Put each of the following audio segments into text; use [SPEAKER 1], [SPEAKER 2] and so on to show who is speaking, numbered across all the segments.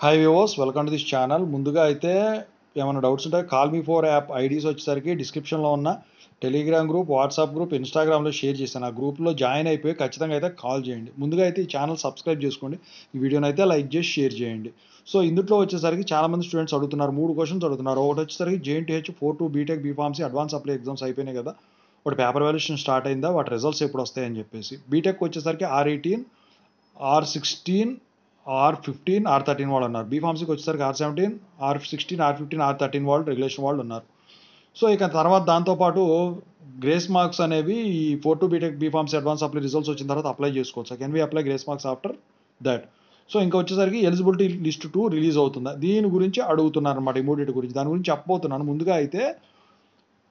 [SPEAKER 1] Hi viewers, welcome to this channel. ముందుగా అయితే ఏమైనా డౌట్స్ ఉంటే కాల్ మీ ఫోర్ యాప్ ఐడీస్ వచ్చేసరికి డిస్క్రిప్షన్లో ఉన్న టెలిగ్రామ్ గ్రూప్, వాట్సాప్ గ్రూప్, ఇన్స్టాగ్రామ్లో షేర్ చేశాను. ఆ గ్రూప్లో జాయిన్ అయిపోయి ఖచ్చితంగా అయితే కాల్ చేయండి. ముందుగా అయితే ఈ ఛానల్ సబ్స్క్రైబ్ చేసుకోండి, ఈ వీడియోని అయితే లైక్ చేసి షేర్ చేయండి. సో ఇందులో వచ్చేసరికి చాలామంది స్టూడెంట్స్ అడుగుతున్నారు, 3 క్వశ్చన్స్ అడుగుతున్నారు. ఒకటి వచ్చేసరికి JNTH 4-2 B Tech B Pharmacy advance apply exams అయిపోయినాయి కదా, ఒకటి పేపర్ వాల్యుయేషన్ స్టార్ట్ అయిందా, వాటి రిజల్ట్స్ ఎప్పుడు వస్తాయని చెప్పేసి. బీటెక్ వచ్చేసరికి R18, R16, R15, R13 వాళ్ళు ఉన్నారు. బీఫార్మసీకి వచ్చేసరికి R17, R16, R15, R13 వాళ్ళు రెగ్యులేషన్ వాళ్ళు ఉన్నారు. సో ఇక తర్వాత దాంతోపాటు గ్రేస్ మార్క్స్ అనేవి ఈ 4-2 B Tech B Pharmacy advance apply results వచ్చిన తర్వాత అప్లై చేసుకోవచ్చు. Can we apply grace marks after that? So ఇంకా వచ్చేసరికి ఎలిజిబిలిటీ లిస్ట్ 2 రిలీజ్ అవుతుందా, దీని గురించి అడుగుతున్నారు అనమాట. ఇమీడియట్ గురించి దాని గురించి చెప్పబోతున్నాను. ముందుగా అయితే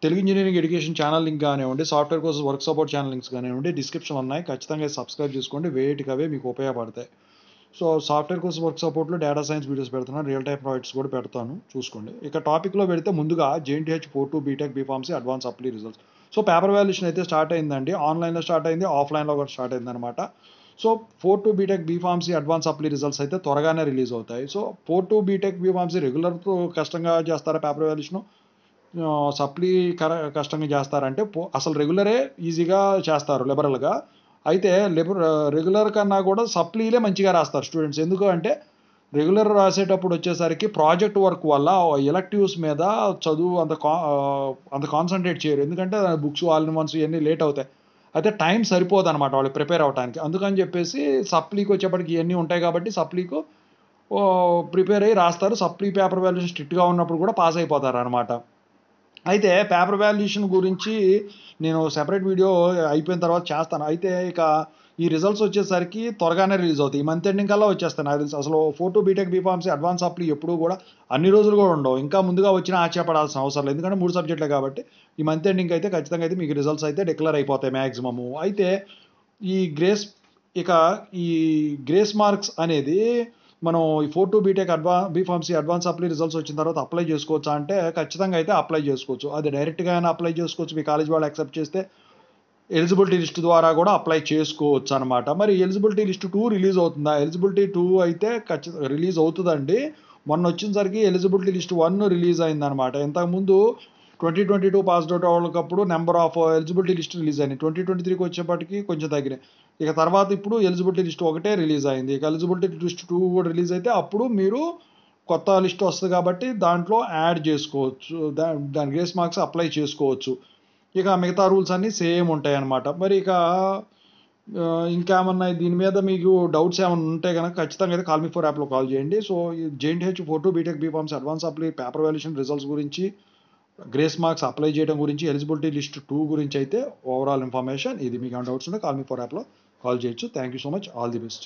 [SPEAKER 1] Telugu engineering education channel link కానివ్వండి, software courses work support channel links కానివ్వండి డిస్క్రిప్షన్ ఉన్నాయి. ఖచ్చితంగా సబ్స్క్రైబ్ చేసుకోండి, వేటికవే మీకు ఉపయోగపడతాయి. సో సాఫ్ట్వేర్ కోర్స్ వర్క్ సపోర్ట్లో డేటా సైన్స్ వీడియోస్ పెడుతున్నాను, రియల్ టైం ప్రాజెక్ట్స్ కూడా పెడతాను, చూసుకోండి. ఇక టాపిక్లో పెడితే ముందుగా JNTH 4-2 B Tech B Pharmacy advance apply results. So paper valuation అయితే స్టార్ట్ అయిందండి. ఆన్లైన్లో స్టార్ట్ అయింది, ఆఫ్లైన్లో కూడా స్టార్ట్ అయింది అనమాట. So 4-2 B Tech B Pharmacy advance apply results అయితే త్వరగానే రిలీజ్ అవుతాయి. సో 4-2 బీటెక్ బీఫార్మసీ రెగ్యులర్తో కష్టంగా చేస్తారా పేపర్ వాల్యుయేషన్, సప్లీ కష్టంగా చేస్తారంటే అసలు రెగ్యులరే ఈజీగా చేస్తారు లిబరల్గా. అయితే రెగ్యులర్ కన్నా కూడా సప్లీలే మంచిగా రాస్తారు స్టూడెంట్స్. ఎందుకు అంటే రెగ్యులర్ రాసేటప్పుడు వచ్చేసరికి ప్రాజెక్ట్ వర్క్ వల్ల ఎలక్టివ్స్ మీద చదువు అంత కాన్సన్ట్రేట్ చేయరు. ఎందుకంటే బుక్స్ ఆల్ ఇన్ వన్స్ ఇవన్నీ లేట్ అవుతాయి. అయితే టైం సరిపోదు అనమాట వాళ్ళు ప్రిపేర్ అవ్వడానికి. అందుకని చెప్పేసి సప్లీకి వచ్చేప్పటికి ఇవన్నీ ఉంటాయి కాబట్టి సప్లీకు ప్రిపేర్ అయ్యి రాస్తారు. సప్లీ పేపర్ వాల్యుయేషన్ స్ట్రిక్ట్గా ఉన్నప్పుడు కూడా పాస్ అయిపోతారు అనమాట. అయితే పేపర్ వాల్యుయేషన్ గురించి నేను సెపరేట్ వీడియో అయిపోయిన తర్వాత చేస్తాను. అయితే ఇక ఈ రిజల్ట్స్ వచ్చేసరికి త్వరగానే రిలీజ్ అవుతాయి. ఈ మంత్ ఎండింగ్ కల్లా వచ్చేస్తాయి నాకు తెలిసి. అసలు 4-2 బీటెక్ బీఫార్మసీ అడ్వాన్స్ అప్లై ఎప్పుడు కూడా అన్ని రోజులు కూడా ఉండవు. ఇంకా ముందుగా వచ్చినా ఆశ్చర్యపడాల్సిన అవసరం లేదు, ఎందుకంటే 3 సబ్జెక్టులే కాబట్టి. ఈ మంత్ ఎండింగ్ అయితే ఖచ్చితంగా అయితే మీకు రిజల్ట్స్ అయితే డిక్లేర్ అయిపోతాయి మ్యాక్సిమము. అయితే ఈ ఇక ఈ గ్రేస్ మార్క్స్ అనేది మనం ఈ 4-2 B Tech B Pharmacy advance apply results వచ్చిన తర్వాత అప్లై చేసుకోవచ్చా అంటే ఖచ్చితంగా అయితే అప్లై చేసుకోవచ్చు. అది డైరెక్ట్గా అయినా అప్లై చేసుకోవచ్చు, మీ కాలేజ్ వాళ్ళు యాక్సెప్ట్ చేస్తే. ఎలిజిబిలిటీ లిస్ట్ ద్వారా కూడా అప్లై చేసుకోవచ్చు అనమాట. మరి ఎలిజిబిలిటీ లిస్ట్ 2 రిలీజ్ అవుతుందా? ఎలిజిబిలిటీ 2 అయితే ఖచ్చితంగా రిలీజ్ అవుతుందండి. మొన్న వచ్చేసరికి ఎలిజిబిలిటీ లిస్ట్ 1 రిలీజ్ అయిందనమాట. ఇంతకుముందు 2022 పాస్డ్ అవుట్ వాళ్ళకప్పుడు number of eligibility list release అయినాయి. 2023కి వచ్చేప్పటికి కొంచెం తగ్గినాయి. ఇక తర్వాత ఇప్పుడు ఎలిజిబిలిటీ లిస్ట్ 1 రిలీజ్ అయింది. ఇక ఎలిజిబిలిటీ లిస్ట్ 2 కూడా రిలీజ్ అయితే అప్పుడు మీరు కొత్త లిస్ట్ వస్తుంది కాబట్టి దాంట్లో యాడ్ చేసుకోవచ్చు, దాని గ్రేస్ మార్క్స్ అప్లై చేసుకోవచ్చు. ఇక మిగతా రూల్స్ అన్నీ సేమ్ ఉంటాయి అన్నమాట. మరి ఇక ఇంకేమన్నా దీని మీద మీకు డౌట్స్ ఏమైనా ఉంటే కనుక ఖచ్చితంగా అయితే కాల్ మీ ఫోర్ యాప్లో కాల్ చేయండి. So JNTH 4-2 B Tech B Pharmacy advance apply paper valuation results గురించి, గ్రేస్ మార్క్స్ అప్లై చేయడం గురించి, ఎలిజిబిలిటీ లిస్ట్ 2 గురించి అయితే ఓవరాల్ ఇన్ఫర్మేషన్ ఇది. మీకు ఏమైనా డౌట్స్ ఉంటే కాల్ మీ ఫోర్ యాప్లో కాల్ చేయొచ్చు. Thank you so much, all the best.